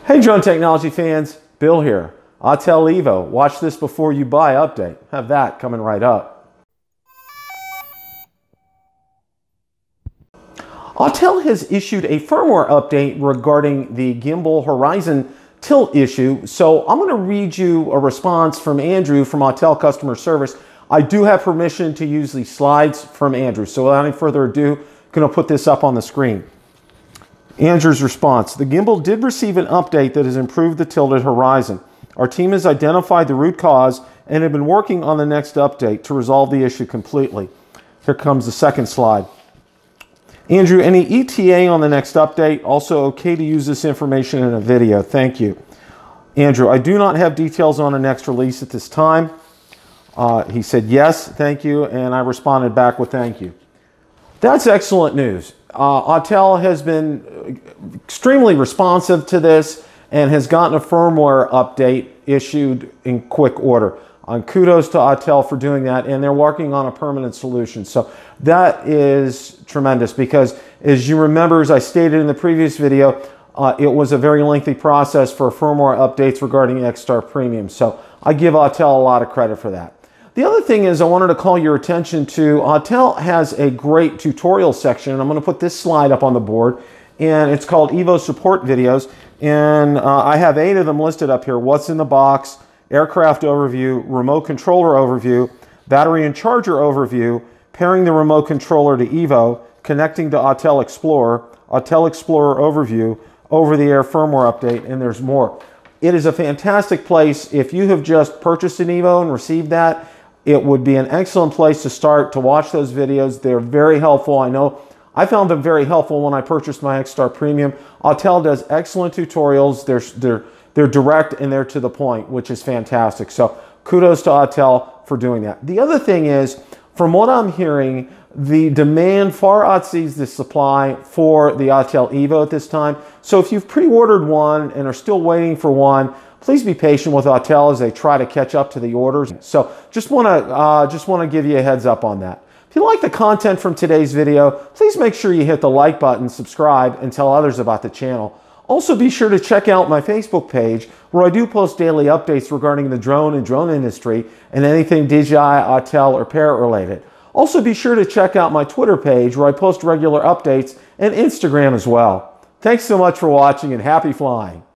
Hey drone technology fans, Bill here. Autel Evo, watch this before you buy update. Have that coming right up. Autel has issued a firmware update regarding the gimbal horizon tilt issue. So I'm going to read you a response from Andrew from Autel customer service. I do have permission to use these slides from Andrew. So without any further ado, I'm going to put this up on the screen. Andrew's response: the gimbal did receive an update that has improved the tilted horizon. Our team has identified the root cause and have been working on the next update to resolve the issue completely. Here comes the second slide. Andrew, any ETA on the next update? Also okay to use this information in a video. Thank you. Andrew, I do not have details on the next release at this time. He said yes, thank you, and I responded back with thank you. That's excellent news. Autel has been extremely responsive to this and has gotten a firmware update issued in quick order. Kudos to Autel for doing that, and they're working on a permanent solution. So that is tremendous because, as you remember, as I stated in the previous video, it was a very lengthy process for firmware updates regarding X-Star Premium. So I give Autel a lot of credit for that. The other thing is I wanted to call your attention to Autel has a great tutorial section, and I'm going to put this slide up on the board, and it's called Evo Support Videos, and I have 8 of them listed up here. What's in the box, aircraft overview, remote controller overview, battery and charger overview, pairing the remote controller to Evo, connecting to Autel Explorer overview, over-the-air firmware update, and there's more. It is a fantastic place. If you have just purchased an Evo and received that, it would be an excellent place to start to watch those videos. They're very helpful. I know I found them very helpful when I purchased my X-Star Premium. Autel does excellent tutorials. They're direct and they're to the point, which is fantastic. So kudos to Autel for doing that. The other thing is, from what I'm hearing, the demand far exceeds the supply for the Autel Evo at this time. So if you've pre-ordered one and are still waiting for one, please be patient with Autel as they try to catch up to the orders. So just want to give you a heads up on that. If you like the content from today's video, please make sure you hit the like button, subscribe, and tell others about the channel. Also be sure to check out my Facebook page where I do post daily updates regarding the drone and drone industry and anything DJI, Autel, or Parrot related. Also be sure to check out my Twitter page where I post regular updates, and Instagram as well. Thanks so much for watching, and happy flying.